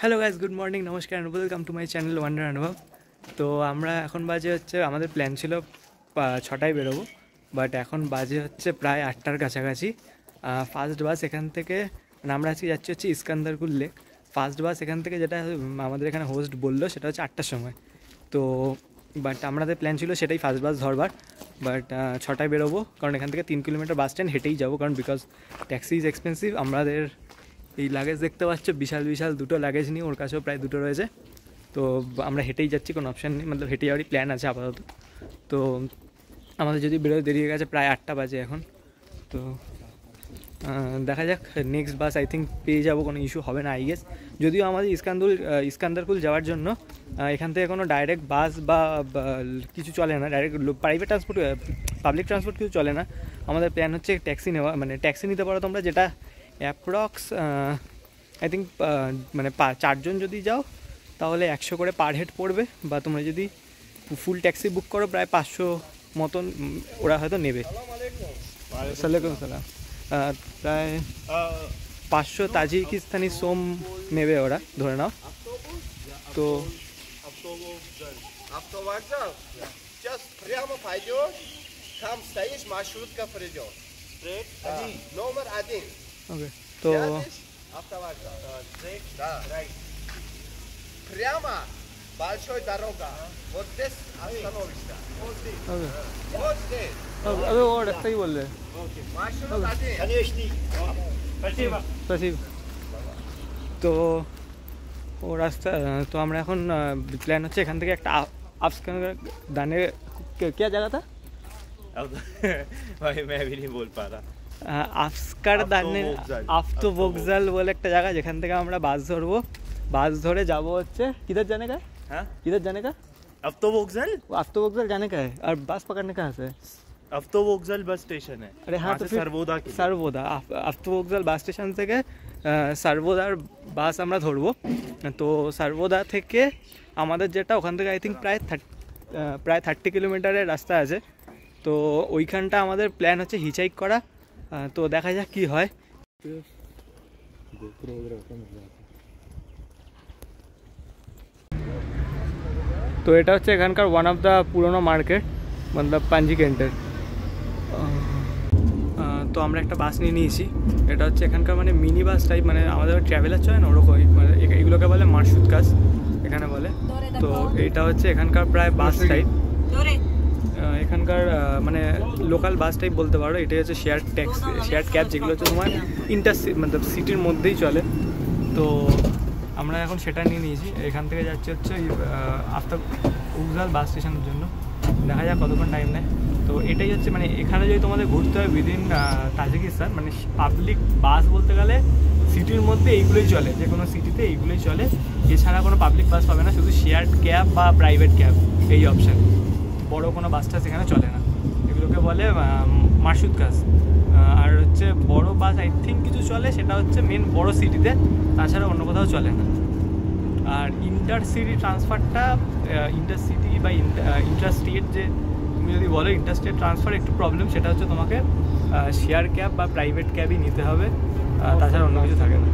Hello guys, good morning, নমস্কার and welcome to my channel wonder অনুভব। তো আমরা এখন বাজে হচ্ছে, আমাদের প্ল্যান ছিল 6টায় বেরোবো, বাট এখন বাজে হচ্ছে প্রায় 8টার কাছাকাছি। ফার্স্ট বাস এখান থেকে, মানে আমরা আজকে যাচ্ছি হচ্ছে ইস্কান্দারকুল লেক। ফার্স্ট বাস এখান থেকে যেটা আমাদের এখানে হোস্ট বললো সেটা হচ্ছে 8টার সময়। তো বাট আমাদের প্ল্যান ছিল সেটাই ফার্স্ট বাস ধরবার, বাট 6টায় বেরোবো, কারণ এখান থেকে 3 কিলোমিটার বাস স্ট্যান্ড হেঁটেই যাবো, কারণ বিকজ ট্যাক্সি ইজ এক্সপেন্সিভ। আমাদের এই লাগেজ দেখতে পাচ্ছ, বিশাল বিশাল দুটো লাগেজ নিয়ে, ওর কাছেও প্রায় দুটো রয়েছে। তো আমরা হেঁটেই যাচ্ছি, কোনো অপশান নেই, মানে হেঁটে যাওয়ারই প্ল্যান আছে আপাতত। তো আমাদের যদি বেরোয় দেরি হয়ে গেছে, প্রায় 8টা বাজে এখন। তো দেখা যাক, নেক্সট বাস আই থিঙ্ক পেয়ে যাবো, কোনো ইস্যু হবে না আই গেস। যদিও আমাদের ইস্কান্দারকুল যাওয়ার জন্য এখান থেকে কোনো ডাইরেক্ট বাস বা কিছু চলে না, direct private transport, public transport কিছু চলে না। আমাদের প্ল্যান হচ্ছে ট্যাক্সি নেওয়া, মানে ট্যাক্সি নিতে পারো তোমরা, যেটা অ্যাপ্রক্স আই থিঙ্ক মানে 4 জন যদি যাও তাহলে 100 করে পার হেড পড়বে, বা তোমরা যদি ফুল ট্যাক্সি বুক করো প্রায় 500 মতন ওরা হয়তো নেবে। ওয়ালাইকুম সালাম। প্রায় 500 তাজিকিস্তানি সোম নেবে ওরা, ধরে নাও। তো ওকে, তো Прямо большой дорога. Вот здесь остановишься. Вот здесь. Вот здесь. अबे वो रास्ता ही बोल रहे हैं। Маршрут один. Конечно. Спасибо. स्पेसिफिक। তো ও রাস্তা, তো আমরা এখন প্ল্যান হচ্ছে এখান থেকে একটা আফস্কান দানে, क्या जगह था भाई मैं भी नहीं बोल पा रहा। আফস্কার দানে, আফতো বকজাল বলে একটা জায়গা, যেখান থেকে আমরা বাস ধরবো। বাস ধরে যাব হচ্ছে किधर जाने का है? हाँ किधर जाने का? अफ्तो वोक्जल। आफ्तो वोक्जल जाने का है, और बस पकड़ने कहाँ से? अफ्तो वोक्जल बस स्टेशन है। अरे हाँ, तो सर्वोदा के लिए। सर्वोदा, आफ्तो वोक्जल বাস স্টেশন থেকে সার্ভোদার বাস আমরা ধরবো। তো সার্ভোদা থেকে আমাদের যেটা, ওখান থেকে আই থিঙ্ক প্রায় 30 কিলোমিটারের রাস্তা আছে। তো ওইখানটা আমাদের প্ল্যান হচ্ছে হিচহাইক করা। তো দেখা যাক কি হয়। তো এটা হচ্ছে এখানকার ওয়ান অফ দ্য পুরোনো মার্কেট, মতলব পাঞ্জি কেন্টের। তো আমরা একটা বাস নিয়ে নিয়েছি, এটা হচ্ছে এখানকার মানে মিনি বাস টাইপ, মানে আমাদের ট্রাভেলার চলে না ওরকমই, মানে এগুলোকে বলে মার্শুদ কাজ এখানে বলে। তো এইটা হচ্ছে এখানকার প্রায় বাস টাইপ, এখানকার মানে লোকাল বাস টাইপ বলতে পারো। এটাই হচ্ছে শেয়ার ক্যাব, যেগুলো হচ্ছে তোমার মানে সিটির মধ্যেই চলে। তো আমরা এখন সেটা নিয়ে নিয়েছি, এখান থেকে যাচ্ছে হচ্ছে আফতো উগজাল বাস স্টেশনের জন্য। দেখা যাক কতক্ষণ টাইম নেয়। তো এটাই হচ্ছে, মানে এখানে যদি তোমাদের ঘুরতে হয় উইদিন তাজিকিস্তান, মানে পাবলিক বাস বলতে গেলে সিটির মধ্যে এইগুলোই চলে, যে কোনো সিটিতে এইগুলোই চলে, এছাড়া কোনো পাবলিক বাস পাবে না, শুধু শেয়ার ক্যাব বা প্রাইভেট ক্যাব এই অপশান। বড় কোনো বাসটা সেখানে চলে না, এগুলোকে বলে মার্শুদ কাজ। আর হচ্ছে বড় বাস আই থিঙ্ক কিছু চলে, সেটা হচ্ছে মেন বড় সিটিতে, তাছাড়া অন্য কোথাও চলে না। আর ইন্টারসিটি ট্রান্সফারটা, ইন্টারসিটি বা ইন্টারস্টেট, যে তুমি যদি বলো ইন্টারস্টেট ট্রান্সফার একটু প্রবলেম, সেটা হচ্ছে তোমাকে শেয়ার ক্যাব বা প্রাইভেট ক্যাবই নিতে হবে, তাছাড়া অন্য কিছু থাকে না।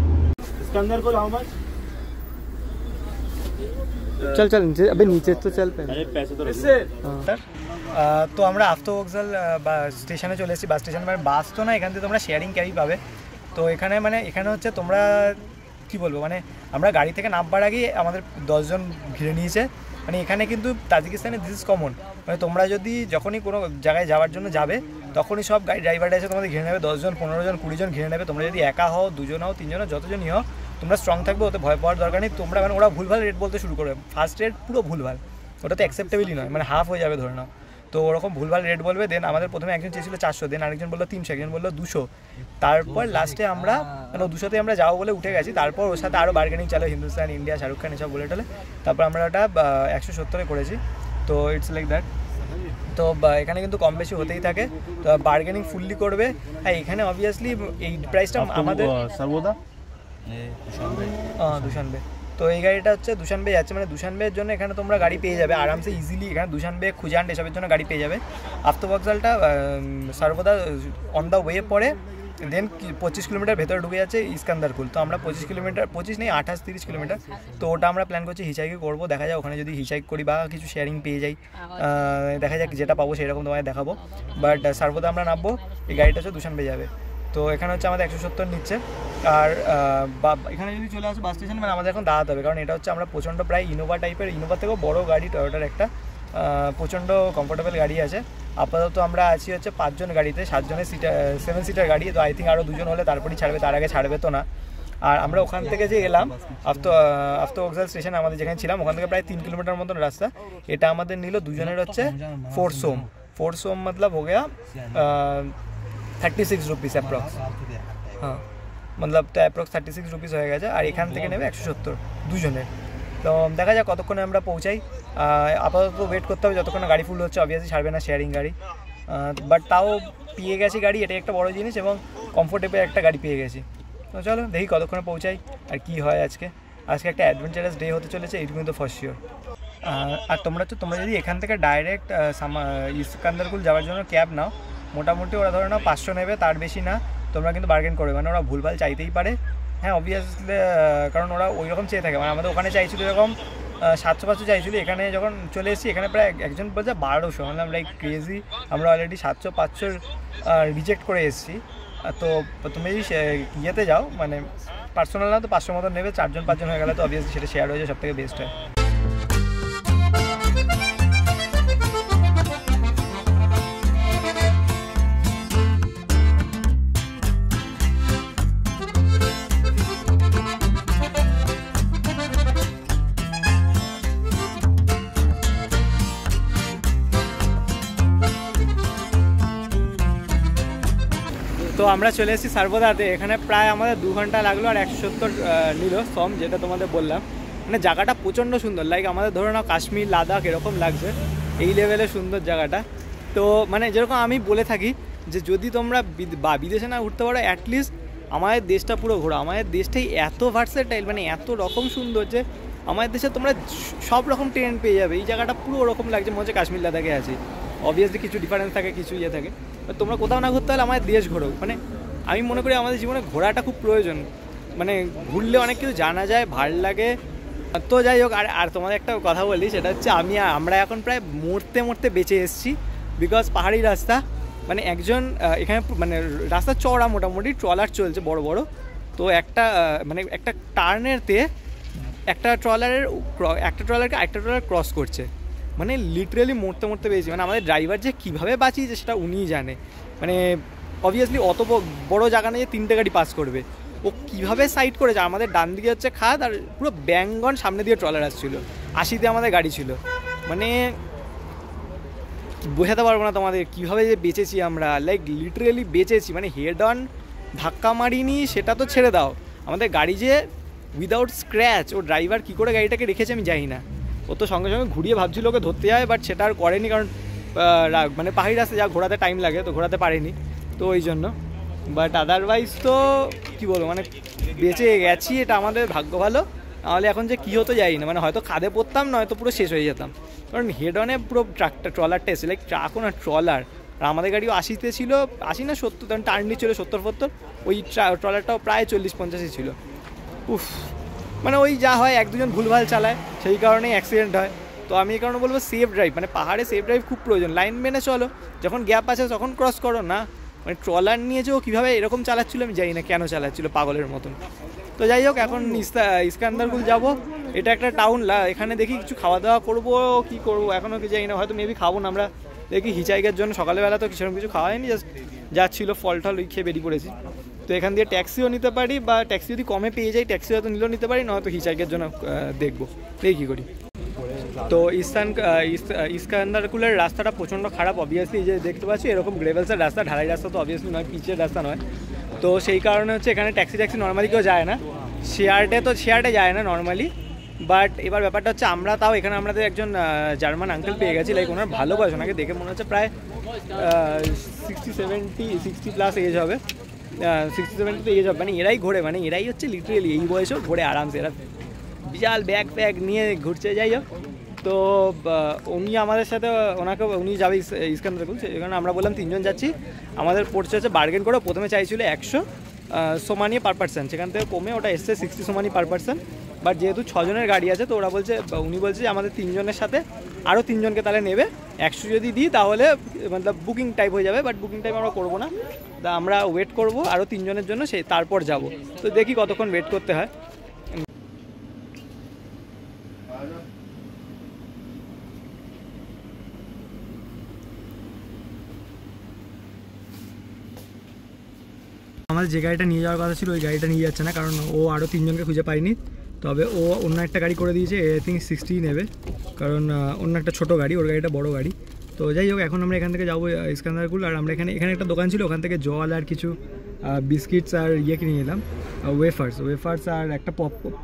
চল চল अबे नीचे तो चल पे। अरे पैसे तो তো আমরা আফতো বকজাল বা স্টেশনে চলে এসেছি, বাস স্টেশন। মানে বাস তো না, এখান থেকে তোমরা শেয়ারিং ক্যাবই পাবে। তো এখানে মানে এখানে হচ্ছে তোমরা কী বলবো, মানে আমরা গাড়ি থেকে নামবার আগেই আমাদের 10 জন ঘিরে নিয়েছে। মানে এখানে কিন্তু তাজিকিস্তানে দিস ইজ কমন, মানে তোমরা যদি যখনই কোনো জায়গায় যাওয়ার জন্য যাবে, তখনই সব গাড়ি ড্রাইভাররা এসে তোমাদের ঘিরে নেবে। 10 জন, 15 জন, 20 জন ঘিরে নেবে। তোমরা যদি একা হও, 2 জন হও, 3 জন হও, যতজনই হও, তোমরা স্ট্রং থাকবে, ওতে ভয় পাওয়ার দরকার নেই। তোমরা মানে ওরা ভুলভাল রেট বলতে শুরু করবে, ফার্স্ট রেট পুরো ভুলভাল, ওটা তো অ্যাকসেপ্টেবলই নয়, মানে হাফ হয়ে যাবে ধরে নাও। তো ওরকম ভুলভাল রেট বলবে। দেন আমাদের প্রথমে একজন চেয়েছিল 400, দেন আরেকজন বললো 300, একজন বললো 200। তারপর লাস্টে আমরা মানে 200তে আমরা যাবো বলে উঠে গেছি। তারপর ওর সাথে আরও বার্গেনিং চালো, হিন্দুস্তান, ইন্ডিয়া, শাহরুখ খান এসব বলে টলে। তারপর আমরা ওটা 170-এ করেছি। তো ইটস লাইক দ্যাট। তো এখানে কিন্তু কম বেশি হতেই থাকে, তো বার্গেনিং ফুললি করবে। হ্যাঁ, এখানে অবভিয়াসলি এই প্রাইসটা আমাদের सर्वोदा দুশানবে। তো এই গাড়িটা হচ্ছে দুশানবে যাচ্ছে, মানে দুশানবের জন্য এখানে তোমরা গাড়ি পেয়ে যাবে আরামসে, ইজিলি। এখানে দুশানবে, খুজান্ড এসবের জন্য গাড়ি পেয়ে যাবে। আফতো বকজালটা সর্বদা অন দ্য ওয়ে পড়ে, দেন 25 কিলোমিটার ভেতরে ঢুকে যাচ্ছে ইস্কান্দারকুল। তো আমরা 25 কিলোমিটার, 25 নেই 28-30 কিলোমিটার, তো ওটা আমরা প্ল্যান করছি হিচাইকে করবো। দেখা যায় ওখানে যদি হিচাইক করি বা কিছু শেয়ারিং পেয়ে যাই, দেখা যাক যেটা পাবো সেরকম তোমায় দেখাবো। বাট সার্ভোতে আমরা নামবো, এই গাড়িটা হচ্ছে দুশানবে যাবে। তো এখানে হচ্ছে আমাদের 170 নিচ্ছে। আর এখানে যদি চলে আসো বাস স্টেশন, মানে আমাদের এখন দাঁড়াতে হবে, কারণ এটা হচ্ছে আমরা প্রচণ্ড প্রায় ইনোভা টাইপের, ইনোভা থেকেও বড়ো গাড়ি, টয়োটার একটা প্রচণ্ড কমফোর্টেবল গাড়ি আছে। আপাতত আমরা আছি হচ্ছে 5 জন গাড়িতে, 7 জনের 7 সিটার গাড়ি। তো আই থিঙ্ক আরও 2 জন হলে তারপরেই ছাড়বে, তার আগে ছাড়বে তো না। আর আমরা ওখান থেকে যে এলাম আফতো ওক্সাল স্টেশন, আমাদের যেখানে ছিলাম ওখান থেকে প্রায় 3 কিলোমিটার মতন রাস্তা। এটা আমাদের নিল দুজনের হচ্ছে 4 सोम मतलब हो गया 36 रुपीज़ অ্যাপ্রক্স। হ্যাঁ मतलब তো অ্যাপ্রক্স 36 রুপিস হয়ে গেছে। আর এখান থেকে নেবে 170 দুজনের। তো দেখা যাক কতক্ষণে আমরা পৌঁছাই। আপাতত ওয়েট করতে হবে যতক্ষণ গাড়ি ফুল হচ্ছে, অবভিয়াসলি ছাড়বে না শেয়ারিং গাড়ি। বাট তাও পেয়ে গেছি গাড়ি, এটাই একটা বড় জিনিস, এবং কমফোর্টেবল একটা গাড়ি পেয়ে গেছি। তো চলো দেখি কতক্ষণে পৌঁছাই আর কি হয়। আজকে একটা অ্যাডভেঞ্চারাস ডে হতে চলেছে, এইটুকু তো ফার্স্ট শিওর। আর তোমরা যদি এখান থেকে ডাইরেক্ট ইস্কান্দারকুল যাওয়ার জন্য ক্যাব নাও, মোটামুটি ওরা ধরে নাও 500 নেবে, তার বেশি না। তোমরা কিন্তু বার্গেন করবে, মানে ওরা ভুলভাল চাইতেই পারে। হ্যাঁ অবভিয়াসলি, কারণ ওরা ওই রকম চেয়ে থাকে। মানে আমাদের ওখানে চাইছিল এরকম 700-500 চাইছিল, এখানে যখন চলে এসেছি এখানে প্রায় একজন বলছে 1200, মানে আমরা ক্রেজি, আমরা অলরেডি 700-500 রিজেক্ট করে এসেছি। তো তুমি যদি ইয়েতে যাও, মানে পার্সোনাল না, তো 500 মতো নেবে, 4জন-5জন হয়ে গেলে তো অবভিয়াসলি সেটা শেয়ার হয়ে যায়, সব থেকে বেস্ট হয়। তো আমরা চলে এসেছি সার্বদাতে। এখানে প্রায় আমাদের 2 ঘন্টা লাগলো, আর 170 নিল সম, যেটা তোমাদের বললাম। মানে জায়গাটা প্রচণ্ড সুন্দর, লাইক আমাদের ধরে নাও কাশ্মীর, লাদাখ এরকম লাগছে, এই লেভেলে সুন্দর জায়গাটা। তো মানে যেরকম আমি বলে থাকি যে যদি তোমরা বিদেশে না উঠতে পারো, অ্যাটলিস্ট আমাদের দেশটা পুরো ঘোরা। আমাদের দেশটাই এত ভার্সেটাইল, মানে এত রকম সুন্দর যে আমাদের দেশে তোমরা সব রকম ট্রেন পেয়ে যাবে। এই জায়গাটা পুরো ওরকম লাগছে মনে হচ্ছে কাশ্মীর লাদাখে আছি। অবভিয়াসলি কিছু ডিফারেন্স থাকে, কিছু ইয়ে থাকে, তোমরা কোথাও না ঘুরতে হলে আমাদের দেশ ঘোরো। মানে আমি মনে করি আমাদের জীবনে ঘোরাটা খুব প্রয়োজন, মানে ঘুরলে অনেক কিছু জানা যায়, ভাল লাগে। তো যাই হোক, আর তোমাদের একটা কথা বলি, সেটা হচ্ছে আমরা এখন প্রায় মরতে বেঁচে এসেছি, বিকজ পাহাড়ি রাস্তা। মানে একজন এখানে মানে রাস্তা চড়া, মোটামুটি ট্রলার চলছে বড় বড়। তো একটা টার্নেরতে একটা ট্রলারকে আরেকটা ট্রলার ক্রস করছে, মানে লিটারেলি মরতে পেয়েছি। মানে আমাদের ড্রাইভার যে কীভাবে বাঁচিয়েছে সেটা উনিই জানে। মানে অবভিয়াসলি অত বড় জায়গা নিয়ে 3টে গাড়ি পাস করবে, ও কীভাবে সাইড করেছে। আমাদের ডান দিকে হচ্ছে খাদ, আর পুরো ব্যাঙ্গন সামনে দিয়ে ট্রলার আসছিলো, 80তে আমাদের গাড়ি ছিল। মানে বোঝাতে পারবো না তোমাদের কীভাবে যে বেঁচেছি আমরা, লাইক লিটারেলি বেঁচেছি। মানে হেড অন ধাক্কা মারিনি সেটা তো ছেড়ে দাও, আমাদের গাড়ি যে উইদাউট স্ক্র্যাচ, ও ড্রাইভার কী করে গাড়িটাকে রেখেছে আমি জানি না। ও তো সঙ্গে সঙ্গে ঘুরিয়ে ভাবছিল ওকে ধরতে যায়, বাট সেটা আর করেনি, কারণ মানে পাহাড়ি রাস্তায় যা ঘোরাতে টাইম লাগে, তো ঘোরাতে পারেনি, তো ওই জন্য। বাট আদারওয়াইজ তো কী বলবো, মানে বেঁচে গেছি, এটা আমাদের ভাগ্য ভালো। নাহলে এখন যে কী হতো যাই না, মানে হয়তো খাদে পড়তাম, নয়তো পুরো শেষ হয়ে যেতাম। কারণ হেড অনে পুরো ট্রলারটা এসে, লাইক ট্রাকও না ট্রলার। আর আমাদের গাড়িও 80তে ছিল, 80 না 70, তখন টার্ন ছিল 70-70, ওই ট্রলারটাও প্রায় 40-50 ছিল। উফ, মানে ওই যা হয়, 1-2জন ভুলভাল চালায়, সেই কারণেই অ্যাক্সিডেন্ট হয়। তো আমি এই কারণে বলবো সেফ ড্রাইভ, মানে পাহাড়ে সেফ ড্রাইভ খুব প্রয়োজন। লাইন মেনে চলো, যখন গ্যাপ আছে তখন ক্রস করো না। মানে ট্রলার নিয়ে যে ও কীভাবে এরকম চালাচ্ছিলো আমি জানি না, কেন চালাচ্ছিলো পাগলের মতন। তো যাই হোক, এখন ইস্কান্দারকুল যাবো। এটা একটা টাউন, এখানে দেখি কিছু খাওয়া দাওয়া করবো, কী করবো এখনও কি জানি না, হয়তো মেবি খাবো না। আমরা দেখি হিচাইকের জন্য সকালবেলা তো সেরকম কিছু খাওয়া হয়নি, জাস্ট যা ছিল ফল টল ওই খেয়ে বেরিয়ে পড়েছি। তো এখান দিয়ে ট্যাক্সিও নিতে পারি, বা ট্যাক্সি যদি কমে পেয়ে যাই ট্যাক্সি হয়তো নিলেও নিতে পারি, নয়তো হিচাইকের জন্য দেখবো, দেখি কী করি। তো ইস্কান্দারকুলের রাস্তাটা প্রচণ্ড খারাপ, অবভিয়াসলি যে দেখতে পাচ্ছি এরকম গ্রেভেলসের রাস্তা, ঢালাই রাস্তা তো অবভিয়াসলি নয়, পিচের রাস্তা নয়। তো সেই কারণে হচ্ছে এখানে ট্যাক্সি নর্মালি কেউ যায় না, শেয়ারটে যায় না নর্মালি। বাট এবার ব্যাপারটা হচ্ছে আমরা তাও এখানে আমাদের একজন জার্মান আঙ্কেল পেয়ে গেছি, লাইক ওনার ভালো বয়স, ওনাকে দেখে মনে হচ্ছে প্রায় 60-70 এজ হবে, 60-70 এজ হবে। মানে এরাই ঘোরে, মানে এরাই হচ্ছে লিটারেলি এই বয়সেও ঘোরে আরামসে, এরা বিশাল ব্যাগ নিয়ে ঘুরছে। যাই হোক, তো উনি আমাদের সাথে উনি যাবে ইস্কান্দারকুল, সেই কারণে আমরা বললাম 3 জন যাচ্ছি। আমাদের পড়ছে হচ্ছে বার্গেন করে, প্রথমে চাইছিল 100 সোমানি পার পার্সন, সেখান থেকে কমে ওটা এসছে 60 সোমানি পার পার্সন। বাট যেহেতু 6 জনের গাড়ি আছে তো ওরা বলছে, উনি বলছে যে আমাদের 3 জনের সাথে আরও 3 জনকে তাহলে নেবে। 100 যদি দিই তাহলে মতলব বুকিং টাইপ হয়ে যাবে, বাট বুকিং টাইপ আমরা করবো না, তা আমরা ওয়েট করবো আরও 3 জনের জন্য, সেই তারপর যাব। তো দেখি কতক্ষণ ওয়েট করতে হয়। আমাদের যে গাড়িটা নিয়ে যাওয়ার কথা ছিল ওই গাড়িটা নিয়ে যাচ্ছে না, কারণ ও আরও 3 জনকে খুঁজে পায়নি। তবে ও অন্য একটা গাড়ি করে দিয়েছে, আই থিঙ্ক 60 নেবে, কারণ অন্য একটা ছোটো গাড়ি, ওর গাড়িটা বড় গাড়ি। তো যাই হোক, এখন আমরা এখান থেকে যাবো ইস্কান্দারকুল। আর আমরা এখানে একটা দোকান ছিল, ওখান থেকে জল আর কিছু বিস্কিটস আর কিনে নিলাম, ওয়েফার্স আর একটা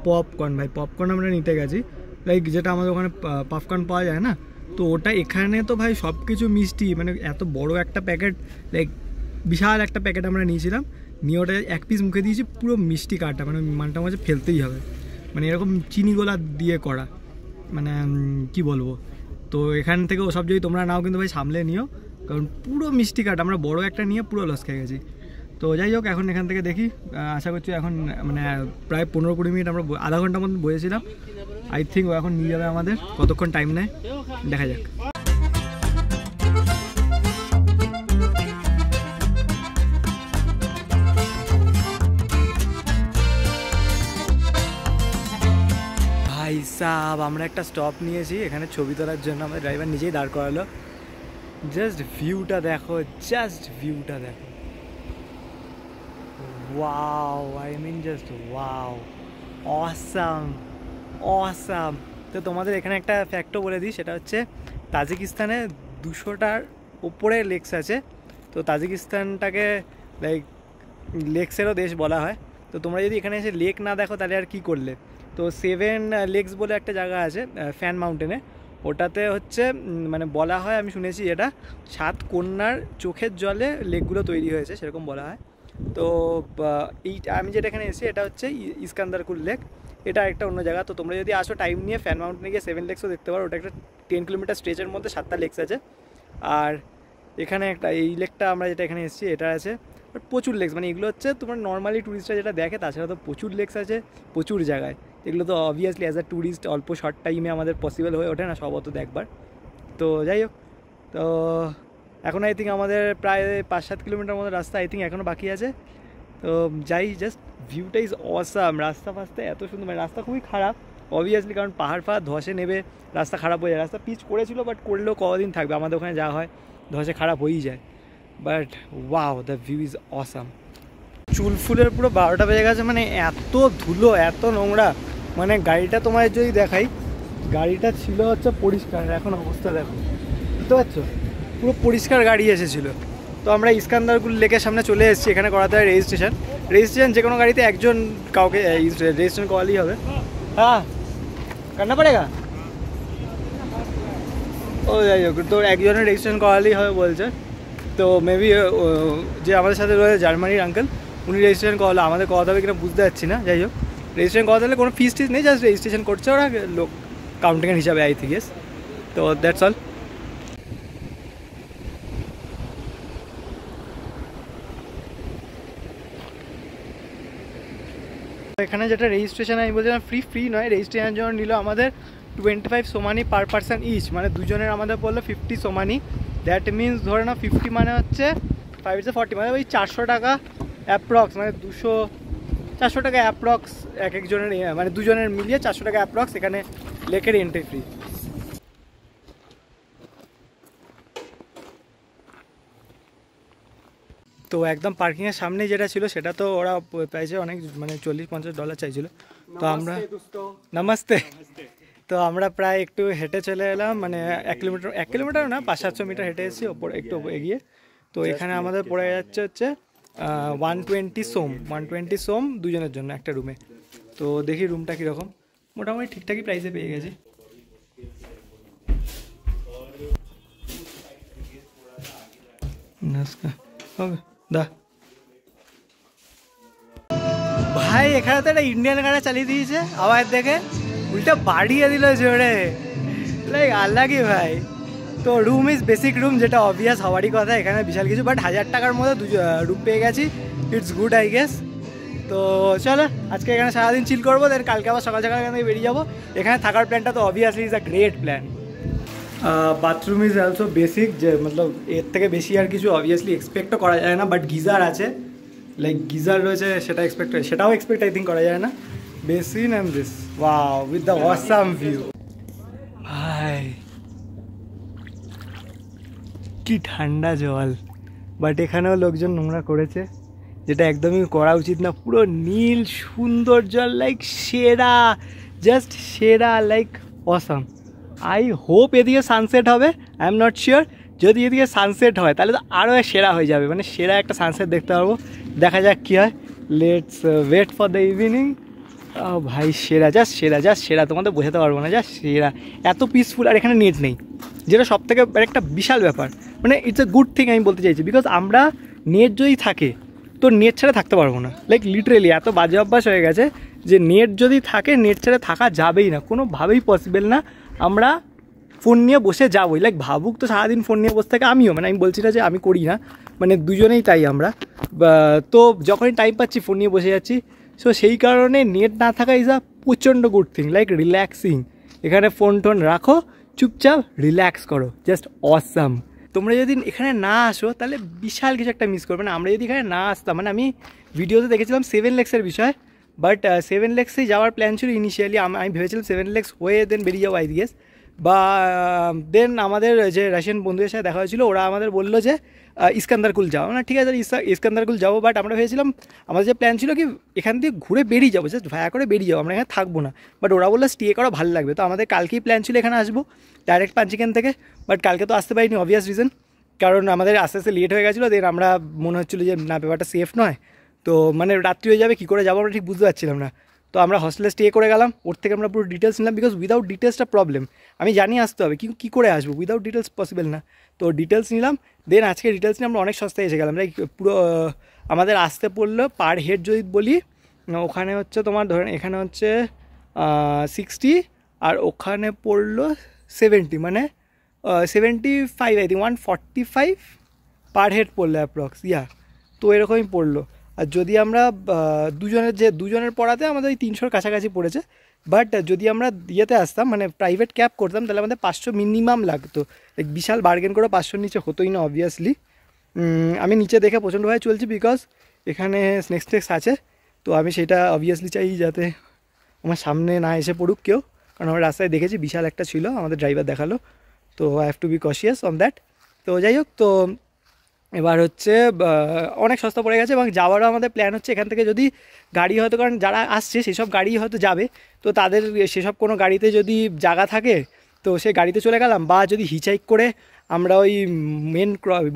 পপকর্ন। ভাই পপকর্ন আমরা নিতে গেছি, লাইক যেটা আমাদের ওখানে পপকর্ন পাওয়া যায় না, তো ওটা এখানে তো ভাই সব কিছু মিষ্টি, মানে এত বড় একটা প্যাকেট, লাইক বিশাল একটা প্যাকেট আমরা নিয়েছিলাম, নিয়ে ওটা 1 পিস মুখে দিয়েছি, পুরো মিষ্টি কাটা, মানে মানটা মাঝে ফেলতেই হবে, মানে এরকম চিনিগোলা দিয়ে করা, মানে কি বলবো। তো এখান থেকে ওসব যদি তোমরা নাও কিন্তু ভাই সামলে নিও, কারণ পুরো মিষ্টি কাটা, আমরা বড় একটা নিয়ে পুরো লস খেয়ে গেছি। তো যাই হোক, এখন এখান থেকে দেখি, আশা করছি এখন মানে প্রায় 15-20 মিনিট, আমরা আধা ঘন্টার মতন বসেছিলাম। আই থিঙ্ক ও এখন নিয়ে যাবে আমাদের, কতক্ষণ টাইম নেয় দেখা যাক। ভাই সাব, আমরা একটা স্টপ নিয়েছি এখানে ছবি তোলার জন্য, আমাদের ড্রাইভার নিজেই দাঁড় করালো। জাস্ট ভিউটা দেখো, wow, I mean just wow, awesome. তো তোমাদের এখানে একটা ফ্যাক্টও বলে দিই, সেটা হচ্ছে তাজিকিস্তানে 200টার উপরে লেকস আছে। তো তাজিকিস্তানটাকে লাইক লেকসেরও দেশ বলা হয়। তো তোমরা যদি এখানে এসে লেক না দেখো তাহলে আর কি করলে। তো 7 লেকস বলে একটা জায়গা আছে ফ্যান মাউন্টেনে, ওটাতে হচ্ছে মানে বলা হয়, আমি শুনেছি এটা 7 কন্যার চোখের জলে লেকগুলো তৈরি হয়েছে, সেরকম বলা হয়। তো এই আমি যেটা এখানে এসেছি এটা হচ্ছে ইস্কান্দারকুল লেক, এটা একটা অন্য জায়গা। তো তোমরা যদি আসো টাইম নিয়ে ফ্যান মাউন্টেনে গিয়ে 7 লেকসও দেখতে পারো, ওটা একটা 10 কিলোমিটার স্ট্রেচের মধ্যে 7টা লেকস আছে। আর এখানে একটা এই লেকটা আমরা যেটা এখানে এসেছি এটা আছে, বাট প্রচুর লেকস, মানে এগুলো হচ্ছে তোমার নর্মালি ট্যুরিস্টরা যেটা দেখে, তাছাড়া তো প্রচুর লেকস আছে প্রচুর জায়গায়। এগুলো তো অবভিয়াসলি অ্যাজ আ ট্যুরিস্ট অল্প শর্ট টাইমে আমাদের পসিবল হয়ে ওঠে না সব অত দেখবার। তো যাই হোক, তো এখন আই থিঙ্ক আমাদের প্রায় 5-7 কিলোমিটার মতো রাস্তা আই থিঙ্ক এখনও বাকি আছে। তো যাই, জাস্ট ভিউটা ইজ অসাম, রাস্তা ফাস্তা এত সুন্দর, মানে রাস্তা খুবই খারাপ অবভিয়াসলি, কারণ পাহাড় ধসে নেবে, রাস্তা খারাপ হয়ে যায়। রাস্তা পিচ করেছিল, বাট করলেও কদিন থাকবে, আমাদের ওখানে যা হয় ধসে খারাপ হয়েই যায়। But wow, the view is awesome. চুলফুলের পুরো 12টা বেজে গেছে, মানে এত ধুলো এত নোংরা, মানে গাড়িটা তোমাদের যদি দেখাই, গাড়িটা ছিল হচ্ছে পরিষ্কার, এখন অবস্থা দেখো, বুঝতে পারছো, পুরো পরিষ্কার গাড়ি এসেছিলো। তো আমরা ইস্কান্দারকুল লেকের সামনে চলে এসেছি, এখানে করাতে হয় রেজিস্ট্রেশন, যে কোনো গাড়িতে একজন কাউকে রেজিস্ট্রেশন করালেই হবে। হ্যাঁ, কান্না পড়েগা, ও যাই হোক, তো একজনের রেজিস্ট্রেশন করালেই হবে বলছে। তো মেবি যে আমাদের সাথে রয়েছে জার্মানির আঙ্কেল, উনি রেজিস্ট্রেশন করালো, আমাদের করাতে হবে কিনা বুঝতে পারছি না। যাই হোক, রেজিস্ট্রেশন করাতে হলে কোনো ফিস নেই, জাস্ট রেজিস্ট্রেশন করছে ওরা লোক কাউন্টিংয়ের হিসাবে আই থিঙ্ক। ইয়েস, তো দ্যাটস অল। এখানে যেটা রেজিস্ট্রেশন আমি বলছিলাম ফ্রি নয়, রেজিস্ট্রেশনের জন্য নিল আমাদের 25 সোমানি পার পার্সন ইচ, মানে দুজনের আমাদের পড়লো 50 সোমানি। দ্যাট মিনস ধরে না 50 মানে হচ্ছে 5-40, মানে ওই 400 টাকা অ্যাপ্রক্স, মানে 400 টাকা অ্যাপ্রক্স এক একজনের, মানে দুজনের মিলিয়ে 400 টাকা অ্যাপ্রক্স এখানে লেকের এন্ট্রি ফ্রি। তো একদম পার্কিংয়ের সামনে যেটা ছিল সেটা তো ওরা চাইছে অনেক, মানে $40-50 চাইছিল। তো আমরা নমস্তে, তো আমরা প্রায় একটু হেঁটে চলে এলাম, মানে 1 কিলোমিটার না, 500-700 মিটার হেঁটে এসেছি ওপরে একটু এগিয়ে। তো এখানে আমাদের পড়ে যাচ্ছে হচ্ছে 120 সোম দুজনের জন্য একটা রুমে। তো দেখি রুমটা কীরকম, মোটামুটি ঠিকঠাকই প্রাইসে পেয়ে গেছি। হবে দা ভাই, এখানে তো একটা ইন্ডিয়ান গাড়ি চালিয়ে দিয়েছে, আবার দেখে উল্টা বাড়িয়ে দিল জোরে, লাইক আলাগই ভাই। তো রুম ইজ বেসিক রুম, যেটা অবভিয়াস হওয়ারই কথা, এখানে বিশাল কিছু, বাট 1000 টাকার মধ্যে রুম পেয়ে গেছি, ইটস গুড আই গেস। তো চলো আজকে এখানে সারাদিন চিল করবো, দেন কালকে আবার সকাল সকাল এখান থেকে বেরিয়ে যাবো। এখানে থাকার প্ল্যানটা তো obviously is a great plan. Bathroom is also basic, যে মতলব এর থেকে বেশি আর কিছু অবভিয়াসলি এক্সপেক্টও করা যায় না, বাট গিজার আছে, লাইক গিজার রয়েছে, সেটাও এক্সপেক্ট আই থিঙ্ক করা যায় না। Basin and this wow with the awesome view. ভাই কি ঠান্ডা জল, বাট এখানেও লোকজন নোংরা করেছে, যেটা একদমই করা উচিত না। পুরো নীল সুন্দর জল, লাইক সেরা, জাস্ট সেরা, লাইক অসাম। আই হোপ এদিকে সানসেট হবে, আই এম নট শিওর। যদি এদিকে সানসেট হয় তাহলে তো আরও সেরা হয়ে যাবে, মানে সেরা একটা সানসেট দেখতে পারবো। দেখা যাক কী হয়, let's wait for the evening. ভাই সেরা, জাস্ট সেরা, জাস্ট সেরা, তোমাদের বোঝাতে পারবো না, জাস্ট সেরা। এত পিসফুল, আর এখানে নেট নেই, যেটা সব থেকে একটা বিশাল ব্যাপার। মানে ইটস এ গুড থিং আমি বলতে চাইছি, বিকজ আমরা নেট যদি থাকে তো নেট ছাড়া থাকতে পারবো না। লাইক লিটারেলি এত বাজে অভ্যাস হয়ে গেছে যে নেট যদি থাকে, নেট ছাড়া থাকা যাবেই না, কোনোভাবেই পসিবল না। আমরা ফোন নিয়ে বসে যাবোই, লাইক ভাবুক তো সারাদিন ফোন নিয়ে বসে থাকে, আমিও, মানে আমি বলছি না যে আমি করি না, মানে দুজনেই তাই আমরা। তো যখনই টাইম পাচ্ছি ফোন নিয়ে বসে যাচ্ছি। সো সেই কারণে নেট না থাকা ইজ আ প্রচণ্ড গুড থিং, লাইক রিল্যাক্সিং। এখানে ফোন টোন রাখো, চুপচাপ রিল্যাক্স করো, জাস্ট অসাম। তোমরা যদি এখানে না আসো তাহলে বিশাল কিছু একটা মিস করবে না। আমরা যদি এখানে না আসতাম, মানে আমি ভিডিওতে দেখেছিলাম 7 lakhs-এর বিষয়, বাট 7 lakhs-এই যাওয়ার প্ল্যান ছিল ইনিশিয়ালি। আমি ভেবেছিলাম 7 lakhs হয়ে দেন বেরিয়ে যাবো আই গেস, বা দেন আমাদের যে রাশিয়ান বন্ধুদের সাথে দেখা হয়েছিল, ওরা আমাদের বললো যে ইস্কান্দারকুল যাও না, ঠিক আছে ইস্কান্দারকুল যাবো। বাট আমরা ভেবেছিলাম, আমাদের যে প্ল্যান ছিল কি এখান থেকে ঘুরে বেরিয়ে যাবো, জাস্ট ভায়া করে বেরিয়ে যাবো, আমরা এখানে থাকবো না। বাট ওরা বললো স্টে করা ভালো লাগবে। তো আমাদের কালকেই প্ল্যান ছিল এখানে আসবো ডাইরেক্ট পাঞ্চিকেন থেকে, বাট কালকে তো আসতে পারিনি অবভিয়াস রিজন, কারণ আমাদের আস্তে আস্তে লেট হয়ে গেছিলো। দেন আমরা মনে হচ্ছিলো যে না, ব্যাপারটা সেফ নয়, তো মানে রাত্রি হয়ে যাবে, কী করে যাবো আমরা ঠিক বুঝতে পারছিলাম না। তো আমরা হস্টেলে স্টে করে গেলাম, ওর থেকে আমরা পুরো ডিটেলস নিলাম, বিকজ উইদাউট ডিটেলসটা প্রবলেম। আমি জানি আসতে হবে, কিন্তু কী করে আসবো, উইদাউট ডিটেলস পসিবল না। তো ডিটেলস নিলাম, দেন আজকে ডিটেলস নিয়ে আমরা অনেক সস্তায় এসে গেলাম। লাইক পুরো আমাদের আসতে পড়লো পার হেড যদি বলি, ওখানে হচ্ছে তোমার ধরেন এখানে হচ্ছে 60, আর ওখানে পড়লো 70, মানে 75 আই থিঙ্ক, 145 পার হেড পড়লো অ্যাপ্রক্স, তো এরকমই পড়লো। আর যদি আমরা দুজনের পড়াতে আমাদের ওই 300-র কাছাকাছি পড়েছে। বাট যদি আমরা ইয়েতে আসতাম, মানে প্রাইভেট ক্যাব করতাম, তাহলে আমাদের 500 মিনিমাম লাগতো। লাইক বিশাল বার্গেন করে 500-র নিচে হতোই না অবভিয়াসলি। আমি নিচে দেখে প্রচণ্ডভাবে চলছি, বিকজ এখানে স্নেক্স টেক্স আছে, তো আমি সেটা অবভিয়াসলি চাই যাতে আমার সামনে না এসে পড়ুক কেউ, কারণ আমার রাস্তায় দেখেছি বিশাল একটা ছিল, আমাদের ড্রাইভার দেখালো। তো I have to be cautious on that. তো যাই হোক, তো এবার হচ্ছে অনেক সস্তা পড়ে গেছে, এবং যাওয়ারও আমাদের প্ল্যান হচ্ছে এখান থেকে যদি গাড়ি হয়তো, কারণ যারা আসছে সেসব গাড়ি হয়তো যাবে, তো তাদের সেসব কোনো গাড়িতে যদি জায়গা থাকে তো সেই গাড়িতে চলে গেলাম, বা যদি হিচাইক করে আমরা ওই মেন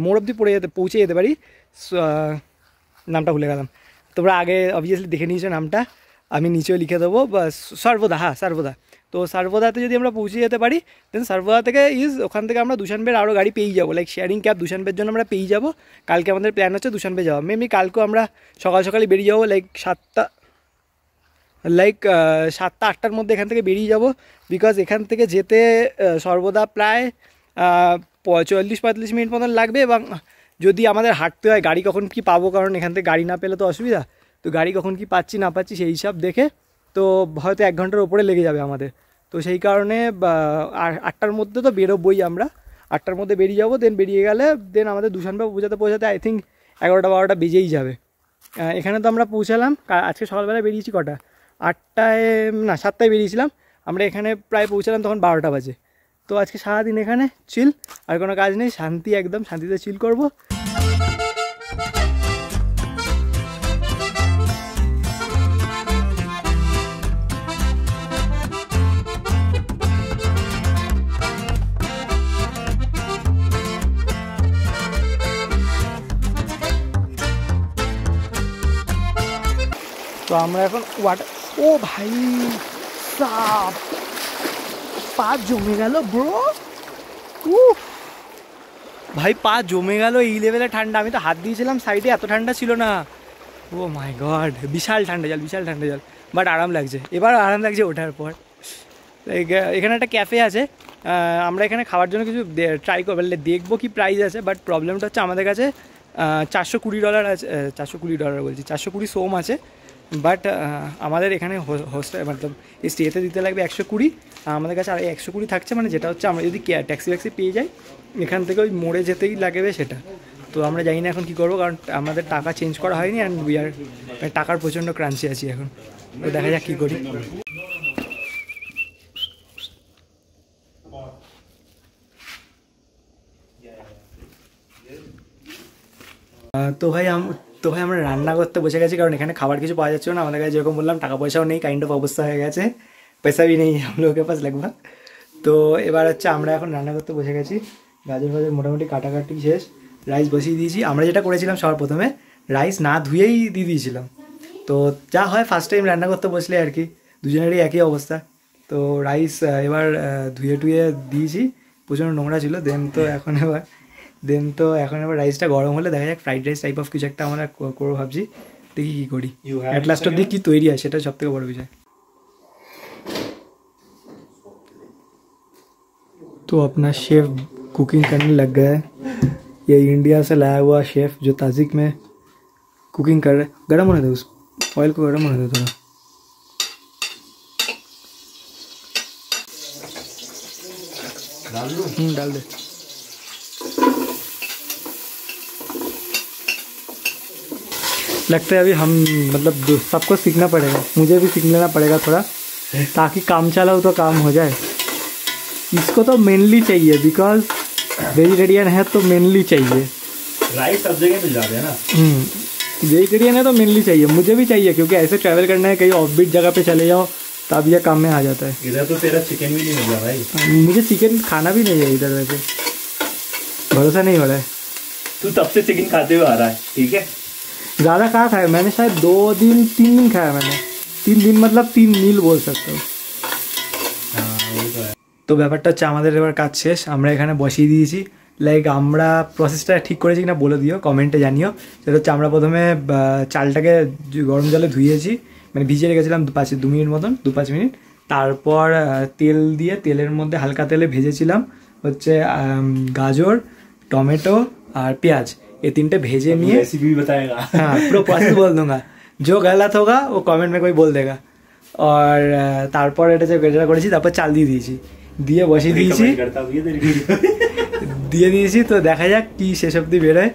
মোড় অবধি পৌঁছে যেতে পারি। নামটা ভুলে গেলাম, তোমরা আগে অবভিয়াসলি দেখে নিয়েছো নামটা, আমি নিচেও লিখে দেবো, বা সর্বদা, সর্বদা। তো সর্বদাতে যদি আমরা পৌঁছে যেতে পারি, দেন সর্বদা থেকে ওখান থেকে আমরা দুশানবের আরও গাড়ি পেয়ে যাবো, লাইক শেয়ারিং ক্যাব দুশানবের জন্য আমরা পেয়ে যাবো। কালকে আমাদের প্ল্যান হচ্ছে দুশানবে যাওয়া, মেবি কালকেও আমরা সকাল সকালে বেরিয়ে যাবো, লাইক 7টা-8টার মধ্যে এখান থেকে বেরিয়ে যাব, বিকজ এখান থেকে যেতে সর্বদা প্রায় 40-45 মিনিট মতন লাগবে। এবং যদি আমাদের হাঁটতে হয়, গাড়ি কখন কি পাবো, কারণ এখান থেকে গাড়ি না পেলে তো অসুবিধা, তো গাড়ি কখন কি পাচ্ছি না পাচ্ছি সেই হিসাব দেখে তো হয়তো 1 ঘন্টার ওপরে লেগে যাবে আমাদের। তো সেই কারণে 8টার মধ্যে তো বেরোবই আমরা, 8টার মধ্যে বেরিয়ে যাবো। দেন বেরিয়ে গেলে দেন আমাদের দুশানবে পৌঁছাতে আই থিঙ্ক 11টা-12টা বেজেই যাবে। এখানে তো আমরা পৌঁছালাম আজকে সকালবেলা, বেরিয়েছি কটা, 8টায় না 7টায় বেরিয়েছিলাম আমরা, এখানে প্রায় পৌঁছালাম তখন 12টা বাজে। তো আজকে সারাদিন এখানে চিল, আর কোনো কাজ নেই, শান্তি, একদম শান্তিতে চিল করবো। তো আমরা এখন ওয়াটার, ও ভাই সাপ, পা জমে গেল ব্রো, ভাই পা জমে গেল, এই লেভেলে ঠান্ডা। আমি তো হাত দিয়েছিলাম সাইডে, এত ঠান্ডা ছিল না। ও মাই গড, বিশাল ঠান্ডা জল, বিশাল ঠান্ডা জল, বাট আরাম লাগছে, এবার আরাম লাগছে ওঠার পর। লাইক এখানে একটা ক্যাফে আছে, আমরা এখানে খাওয়ার জন্য কিছু ট্রাই করবো, দেখবো কি প্রাইস আছে। বাট প্রবলেমটা হচ্ছে আমাদের কাছে $420 আছে, $420 বলছি, 420 সোম আছে। বাট আমাদের এখানে হোস্টেল মতলব এই স্টেতে দিতে লাগবে 120, আমাদের কাছে আর 120 থাকছে, মানে যেটা হচ্ছে আমরা যদি ট্যাক্সি ফ্যাক্সি পেয়ে যাই এখান থেকে ওই মোড়ে যেতেই লাগবে সেটা। তো আমরা জানি না এখন কী করবো, কারণ আমাদের টাকা চেঞ্জ করা হয়নি অ্যান্ড উই আর টাকার প্রচণ্ড ক্রাঞ্চি আছি এখন। তো দেখা যাক কী করি। তো ভাই আমরা রান্না করতে বসে গেছি, কারণ এখানে খাবার কিছু পাওয়া যাচ্ছে না আমাদের কাছে, যেরকম বললাম টাকা পয়সাও নেই, কাইন্ড অফ অবস্থা হয়ে গেছে, পয়সা भी নেই हम लोगों के पास लगभग। তো এবার হচ্ছে আমরা এখন রান্না করতে বসে গেছি, গাজর ফাজর মোটামুটি কাটাকাটি শেষ, রাইস বসিয়ে দিয়েছি। আমরা যেটা করেছিলাম সবার প্রথমে রাইস না ধুয়েই দিয়ে দিয়েছিলাম, তো যা হয় ফার্স্ট টাইম রান্না করতে বসলে আর কি, দুজনেরই একই অবস্থা। তো রাইস এবার ধুয়ে টুয়ে দিয়েছি, প্রচণ্ড নোংরা ছিল। দেন তো এখন এবার রাইসটা গরম হলে দেখা যাক ফ্রাইড রাইস টাইপ অফ কিছু একটা আমরা করবো ভাবছি, দেখি কী করি। অ্যাট লাস্ট অব্দি কী তৈরি হয় সেটা সব থেকে বড় বিষয়। तो अपना शेफ कुकिंग करने लग गया है, ये इंडिया से लाया हुआ शेफ जो ताजिक में कुकिंग कर रहे। गर्म होने दो, उस ऑयल को गर्म होने दो थोड़ा। डाल दे। लगता है अभी हम मतलब सबको सीखना पड़ेगा, मुझे भी सीख लेना पड़ेगा थोड़ा, ताकि काम चलाओ तो काम हो जाए। इसको तो मेनली चाहिए बिकॉज वेजिटेरियन है, तो मेनली चाहिए। राइस सब जगह मिल जाते हैं ना। वेजिटेरियन है तो मेनली चाहिए, मुझे भी चाहिए, क्योंकि ऐसे ट्रैवल करना है, कहीं ऑफबीट जगह पे चले जाओ तब यह काम में आ जाता है। इधर तो तेरा चिकन भी नहीं मिला भाई। मुझे चिकन खाना भी नहीं है इधर, वैसे भरोसा नहीं हो रहा है। तू तब से चिकन खाते हुए आ रहा है, ठीक है। ज़्यादा कहाँ खाया मैंने, शायद 2-3 दिन खाया मैंने, 3 दिन मतलब 3 मील बोल सकता हूँ। তো ব্যাপারটা হচ্ছে আমাদের এবার কাজ শেষ, আমরা এখানে বসিয়ে দিয়েছি। লাইক আমরা প্রসেসটা ঠিক করেছি কিনা বলে দিও, কমেন্টে জানিও। সেটা হচ্ছে আমরা প্রথমে চালটাকে গরম জলে ধুয়েছি, মানে ভিজিয়ে রেখেছিলাম 2 মিনিট মতন, 2-5 মিনিট। তারপর তেল দিয়ে, তেলের মধ্যে হালকা তেলে ভেজেছিলাম হচ্ছে গাজর, টমেটো আর পেঁয়াজ, এই 3টে ভেজে নিয়ে। रेसिपी भी बताएगा। हाँ पूरा प्रोसेस बोल दूंगा, जो गलत होगा वो कमेंट में कोई बोल देगा। और তারপর এটা যেটা করেছি, তারপর চাল দিয়ে দিয়েছি, দিয়ে বসিয়ে দিয়েছি, দিয়ে দিয়েছি। তো দেখা যাক কি শেষ অবধি বেরোয়,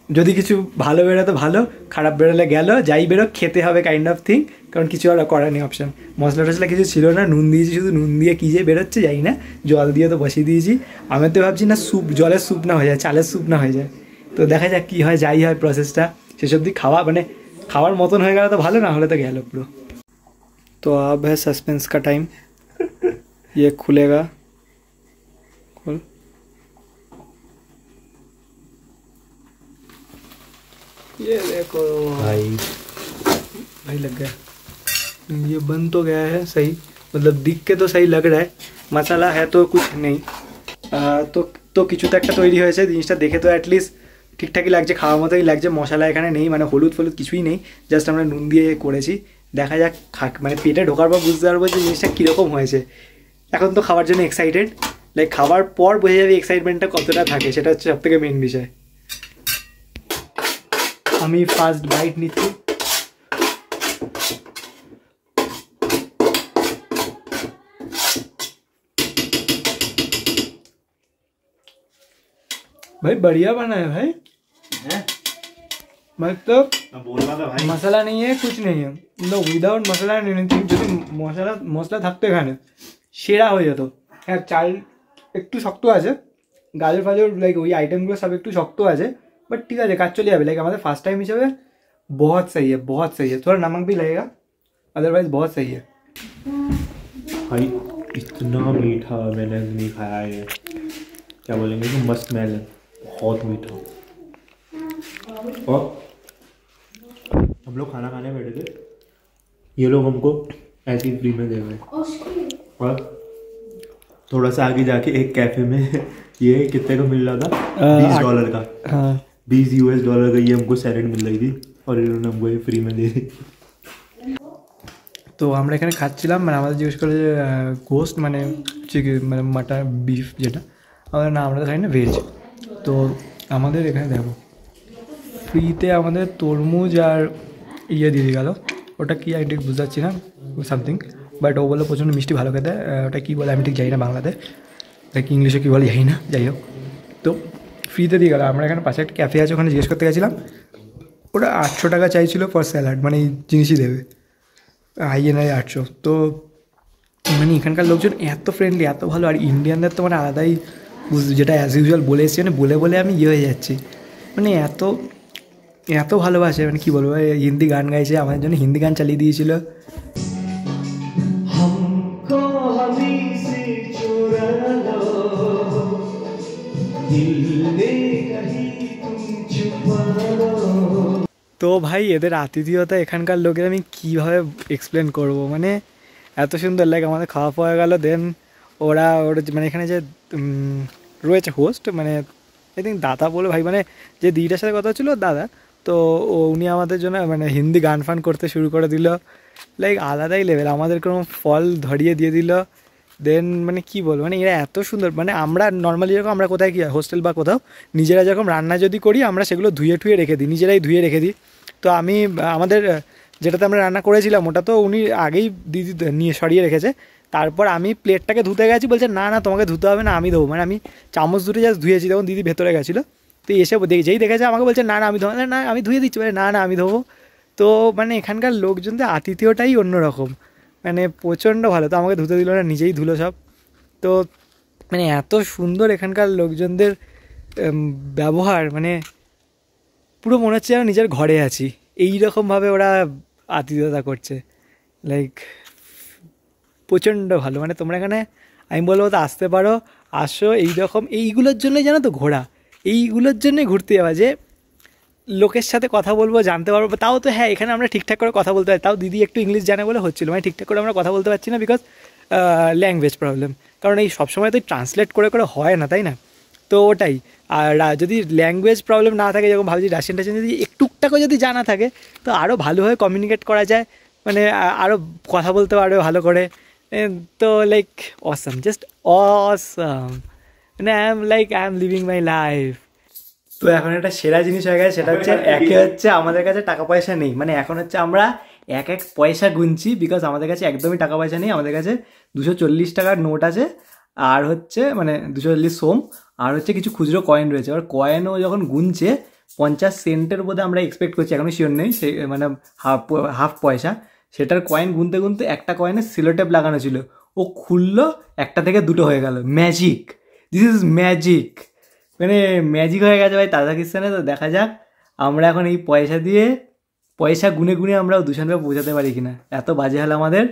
যদি কিছু ভালো বেরোয় তো ভালো, খারাপ বেরোলে গেল, যাই বেরো খেতে হবে কাইন্ড অফ থিং, কারণ কিছু আর করার নেই অপশান। মশলা টশলা কিছু ছিল না, নুন দিয়েছি, শুধু নুন দিয়ে কী যে বেরোচ্ছে জানি না, জল দিয়ে তো বসিয়ে দিয়েছি। আমি তো ভাবছি না স্যুপ, জলের স্যুপ না হয়ে যায়, চালের স্যুপ না হয়ে যায়। তো দেখা যাক কী হয়, যাই হয় প্রসেসটা শেষ অবধি খাওয়া, মানে খাওয়ার মতন হয়ে গেলে তো ভালো, না হলে তো গেল পুরো। तो अब है सस्पेंस का टाइम, ये खुलेगा, खोल। ये देखो भाई लग गया, ये बन तो गया है सही, मतलब दिख के तो सही लग रहा है, मसाला है तो कुछ नहीं। तो কিছু তো একটা তৈরি হয়েছে, জিনিসটা দেখে তো অ্যাটলিস্ট ঠিকঠাকই লাগছে, খাওয়ার মতোই লাগছে। মশলা এখানে নেই, মানে হলুদ ফলুদ কিছুই নেই, জাস্ট আমরা নুন দিয়ে করেছি। দেখা যাক মানে পেটে ঢোকার পর বুঝতে পারবো যে জিনিসটা কীরকম হয়েছে। এখন তো খাওয়ার জন্য এক্সাইটেড, লাইক খাওয়ার পর বোঝা যাবে এক্সাইটমেন্টটা কতটা থাকে, সেটা হচ্ছে সব থেকে মেন বিষয়। আমি ফার্স্ট বাইট নিচ্ছি, भाई बढ़िया बना है भाई, मतलब बोल रहा था भाई, मसाला नहीं है, कुछ नहीं है, मतलब উইদাউট মশলা যদি মশলা থাকতো এখানে সেরা হয়ে যেত। হ্যাঁ চাল একটু শক্ত আছে, গাজর ফাজর লাইক ওই আইটেমগুলো সব একটু শক্ত আছে, বাট ঠিক আছে, কাজ চলে যাবে। लाइक हमारे फर्स्ट टाइम हिसाब से बहुत सही है, बहुत सही है। थोड़ा नमक भी लगेगा, अदरवाइज बहुत सही है भाई। इतना मीठा मैंने नहीं खाया है, क्या बोलेंगे कि मस्त स्मेल है, बहुत मीठा। और हम लोग खाना खाने बैठे थे, ये लोग हमको ऐसे ही फ्री में दे गए। और थोड़ा सा आगे जाके एक कैफे में ये कितने का मिल रहा था, $20 का, हाँ $20 का ये हमको सैलेड मिल रही थी, और इन्होंने हमको ये फ्री में दे दी। তো আমরা এখানে খাচ্ছিলাম, মানে আমাদের জিজ্ঞেস করে যে গোস্ট মানে চিকেন মানে মাটন বিফ যেটা, আমাদের না, আমরা তো খাই না ভেজ। তো আমাদের এখানে দেখো ফ্রিতে আমাদের তরমুজ আর ইয়ে দিয়ে গেল, ওটা কি আমি ঠিক বুঝতে পারছি না, সামথিং, বাট ও বলে প্রচণ্ড মিষ্টি ভালো খেতে। ওটা কী বলে আমি ঠিক জানি না বাংলাতে, কি ইংলিশে কী বলে জানি না, যাই হোক। তো ফ্রিতে দিয়ে গেল। আমরা এখানে পাশে একটা ক্যাফে আছে, ওখানে জিজ্ঞেস করতে গেছিলাম, ওটা 800 টাকা চাইছিল ফর স্যালাড, মানে এই জিনিসই দেবে INR 800। তো মানে এখানকার লোকজন এত ফ্রেন্ডলি, এত ভালো, আর ইন্ডিয়ানদের তো মানে আলাদাই যেটা অ্যাজ ইউজুয়াল বলে এসেছি, মানে বলে বলে আমি ইয়ে হয়ে যাচ্ছি, মানে এত এত ভালোবাসে, মানে কী বলবো। হিন্দি গান গাইছে, আমাদের জন্য হিন্দি গান চালিয়ে দিয়েছিল। তো ভাই এদের আতিথেয়তা এখানকার লোকের আমি কীভাবে এক্সপ্লেন করব, মানে এত সুন্দর লাগে। আমাদের খাওয়া পাওয়া গেল, দেন ওরা মানে এখানে যে রয়েছে হোস্ট, মানে আই থিঙ্ক দাদা বলে ভাই, মানে যে দিদিটার সাথে কথা হচ্ছিলো দাদা, তো উনি আমাদের জন্য মানে হিন্দি গান ফান করতে শুরু করে দিল, লাইক আলাদাই লেভেল। আমাদের কোনো ফল ধরিয়ে দিয়ে দিল, দেন মানে কী বলবো, মানে এরা এত সুন্দর। মানে আমরা নর্মালি যেরকম আমরা কোথায় কি হোস্টেল বা কোথাও নিজেরা যেরকম রান্না যদি করি, আমরা সেগুলো ধুয়ে ঠুয়ে রেখে দিই, নিজেরাই ধুয়ে রেখে দিই। তো আমি আমাদের যেটাতে আমরা রান্না করেছিলাম ওটা তো উনি আগেই দিদি নিয়ে সরিয়ে রেখেছে, তারপর আমি প্লেটটাকে ধুতে গেছি, বলছে না না তোমাকে ধুতে হবে না, আমি ধোবো। মানে আমি চামচ দুটো জাস্ট ধুয়েছি, তখন দিদি ভেতরে গেছিলো, তো এসে যেই দেখেছে আমাকে বলছে না না আমি ধোবো, না আমি ধুয়ে দিচ্ছি, বলে না না আমি ধোবো। তো মানে এখানকার লোকজনদের আতিথেয়টাই অন্যরকম, মানে প্রচণ্ড ভালো। তো আমাকে ধুতে দিল না, নিজেই ধুলো সব। তো মানে এত সুন্দর এখানকার লোকজনদের ব্যবহার, মানে পুরো মনে হচ্ছে যেন নিজের ঘরে আছি, এই রকমভাবে ওরা আতিথেয়তা করছে, লাইক প্রচণ্ড ভালো। মানে তোমরা এখানে আমি বলবো তো আসতে পারো, আসো। এইরকম এইগুলোর জন্যই জানো তো ঘোরা, এইগুলোর জন্যই ঘুরতে যাওয়া, যে লোকের সাথে কথা বলবো, জানতে পারবো। তাও তো হ্যাঁ, এখানে আমরা ঠিকঠাক করে কথা বলতে পারি, তাও দিদি একটু ইংলিশ জানে বলে হচ্ছিলো, মানে ঠিকঠাক করে আমরা কথা বলতে পারছি না, বিকজ ল্যাঙ্গুয়েজ প্রবলেম। কারণ এই সবসময় তো ট্রান্সলেট করে করে হয় না, তাই না? তো ওটাই। আর যদি ল্যাঙ্গুয়েজ প্রবলেম না থাকে, যেরকম ভাবছি রাশিয়ান টাশিয়ান যদি একটুকটাকে যদি জানা থাকে, তো আরও ভালোভাবে কমিউনিকেট করা যায়, মানে আরও কথা বলতে পারবে ভালো করে। তো লাইক অসাম, জাস্ট অসাম, মানে I am leaving my life. তো এখন একটা সেরা জিনিস হয়ে গেছে, সেটা হচ্ছে একে হচ্ছে আমাদের কাছে টাকা পয়সা নেই, মানে এখন হচ্ছে আমরা এক এক পয়সা গুনছি, বিকজ আমাদের কাছে একদমই টাকা পয়সা নেই। আমাদের কাছে 240 টাকার নোট আছে, আর হচ্ছে মানে 240 সোম, আর হচ্ছে কিছু খুচরো কয়েন রয়েছে। আর কয়েনও যখন গুনছে 50 সেন্টের বোধহয় আমরা এক্সপেক্ট করছি, এখনও শিওর নেই, সে মানে হাফ পয়সা। সেটার কয়েন গুনতে গুনতে একটা কয়েনে সেলোটেপ লাগানো ছিল, ও খুললো, একটা থেকে দুটো হয়ে গেল। ম্যাজিক, দিস ইজ ম্যাজিক, মানে ম্যাজিক হয়ে গেছে ভাই তাজাকিস্তানে। তো দেখা যাক আমরা এখন এই পয়সা দিয়ে পয়সা গুনে গুনে আমরা দূষণকে পৌঁছাতে পারি কিনা, এত বাজে হল আমাদের।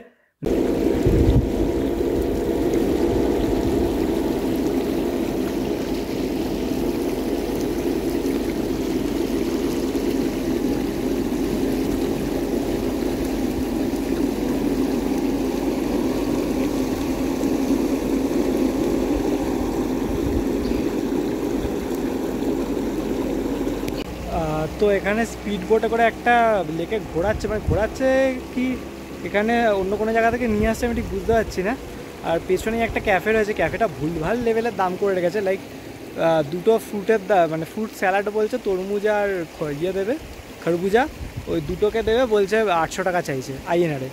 তো এখানে স্পিড বোটে করে একটা লেকে ঘোরাচ্ছে, মানে ঘোরাচ্ছে কি এখানে অন্য কোনো জায়গা থেকে নিয়ে আসছে আমি ঠিক বুঝতে পারছি না। আর পেছনেই একটা ক্যাফে রয়েছে, ক্যাফেটা ভুলভাল লেভেলের দাম করে রেখেছে, লাইক দুটো ফ্রুটের মানে ফ্রুট স্যালাড বলছে, তরমুজ আর ইয়ে দেবে খরবুজা, ওই দুটোকে দেবে, বলছে 800 টাকা চাইছে INR,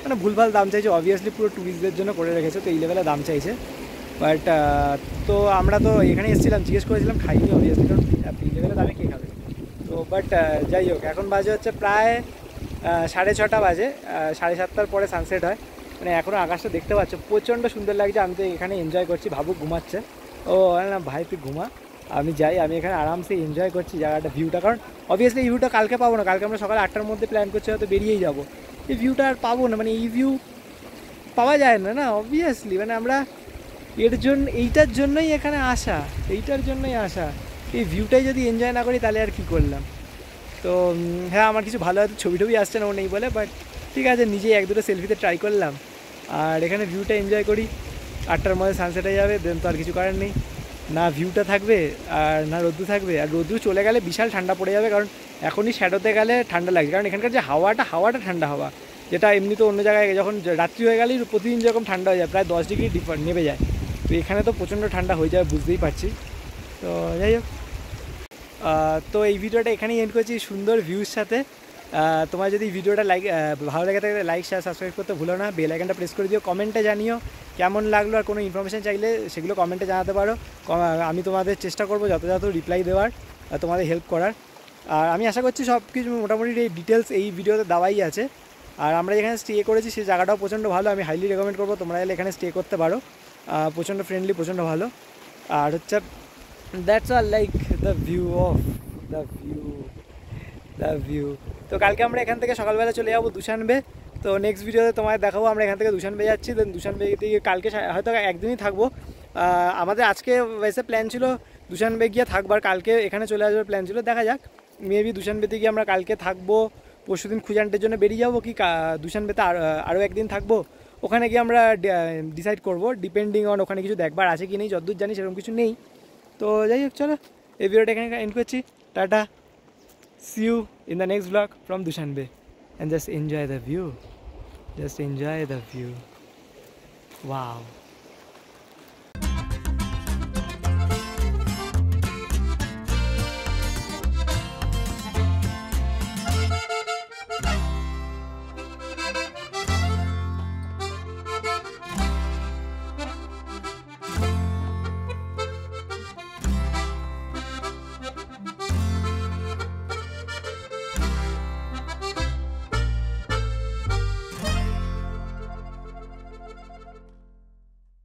মানে ভুলভাল দাম চাইছে। অবভিয়াসলি পুরো ট্যুরিস্টদের জন্য করে রেখেছে, তো এই লেভেলে দাম চাইছে। বাট তো আমরা তো এখানে এসেছিলাম, জিজ্ঞেস করেছিলাম, খাইনি অবভিয়াসলি, কারণ এই লেভেলে দামে কে খাবে। তো বাট যাই হোক, এখন বাজে হচ্ছে প্রায় 6:30 বাজে, 7:30টার পরে সানসেট হয়, মানে এখনও আকাশটা দেখতে পাচ্ছ, প্রচণ্ড সুন্দর লাগছে। আমি তো এখানে এনজয় করছি, ভাবুক ঘুমাচ্ছে, ও না ভাই তুই ঘুমা, আমি যাই, আমি এখানে আরামসে এনজয় করছি জায়গাটা, ভিউটা। কারণ অবভিয়াসলি এই ভিউটা কালকে পাবো না, কালকে আমরা সকাল 8টার মধ্যে প্ল্যান করছি, হয়তো বেরিয়েই যাবো, এই ভিউটা আর পাবো না, মানে এই ভিউ পাওয়া যায় না না অবভিয়াসলি। মানে আমরা এইটার জন্যই এখানে আসা, এইটার জন্যই আসা, এই ভিউটাই যদি এনজয় না করি তাহলে আর কি করলাম। তো হ্যাঁ, আমার কিছু ভালো হয়তো ছবি টবি আসছে না ও নেই বলে, বাট ঠিক আছে, নিজেই এক দুটো সেলফিতে ট্রাই করলাম। আর এখানে ভিউটা এনজয় করি, 8টার মধ্যে সানসেট হয়ে যাবে, দেন তো আর কিছু করার নেই, না ভিউটা থাকবে আর না রোদ্দু থাকবে। আর রোদ্দু চলে গেলে বিশাল ঠান্ডা পড়ে যাবে, কারণ এখনই শ্যাডোতে গেলে ঠান্ডা লাগছে, কারণ এখানকার যে হাওয়াটা ঠান্ডা হাওয়া, যেটা এমনি তো অন্য জায়গায় যখন রাত্রি হয়ে গেলেই প্রতিদিন যেরকম ঠান্ডা হয়ে যায়, প্রায় 10 ডিগ্রি নেমে যায়, তো এখানে তো প্রচণ্ড ঠান্ডা হয়ে যায় বুঝতেই পারছি। তো যাই হোক, তো এই ভিডিওটা এখানেই এন্ড করছি সুন্দর ভিউর সাথে। তোমার যদি ভিডিওটা ভালো লেগে থাকে লাইক শেয়ার সাবস্ক্রাইব করতে ভুলো না, বেল আইকনটা প্রেস করে দিও, কমেন্টে জানিও কেমন লাগলো, আর কোনো ইনফরমেশান চাইলে সেগুলো কমেন্টে জানাতে পারো। আমি তোমাদের চেষ্টা করবো যথাযথ রিপ্লাই দেওয়ার, তোমাদের হেল্প করার। আর আমি আশা করছি সব কিছু মোটামুটি এই ডিটেলস এই ভিডিওতে দেওয়াই আছে। আর আমরা যেখানে স্টে করেছি সেই জায়গাটাও প্রচণ্ড ভালো, আমি হাইলি রেকমেন্ড করবো তোমরা এলে এখানে স্টে করতে পারো, প্রচণ্ড ফ্রেন্ডলি, প্রচণ্ড ভালো। আর হচ্ছে that's all, like the view of the view. তো কালকে আমরা এখান থেকে সকালবেলা চলে যাবো দুশানবে। তো নেক্সট ভিডিওতে তোমায় দেখাবো আমরা এখান থেকে দুশানবে যাচ্ছি, দেন দুশানবে থেকে কালকে হয়তো একদিনই থাকবো। আমাদের আজকে এসে প্ল্যান ছিল দুশানবে গিয়ে থাকবার, কালকে এখানে চলে আসবার প্ল্যান ছিল, দেখা যাক। মেবি দুশানবেতে গিয়ে আমরা কালকে থাকবো, পরশুদিন খুজানটের জন্য বেরিয়ে যাবো, কি দুশানবেতে আরও একদিন থাকবো। ওখানে গিয়ে আমরা ডিসাইড করবো, ডিপেন্ডিং অন ওখানে কিছু দেখবার আছে কি নেই, যতদূর জানি সেরকম কিছু নেই। তো যাই হোক, চলো এই ভিডিওটা এখানে এন্ড করছি, tata, see you in the next vlog from Dushanbe, and just enjoy the view, wow.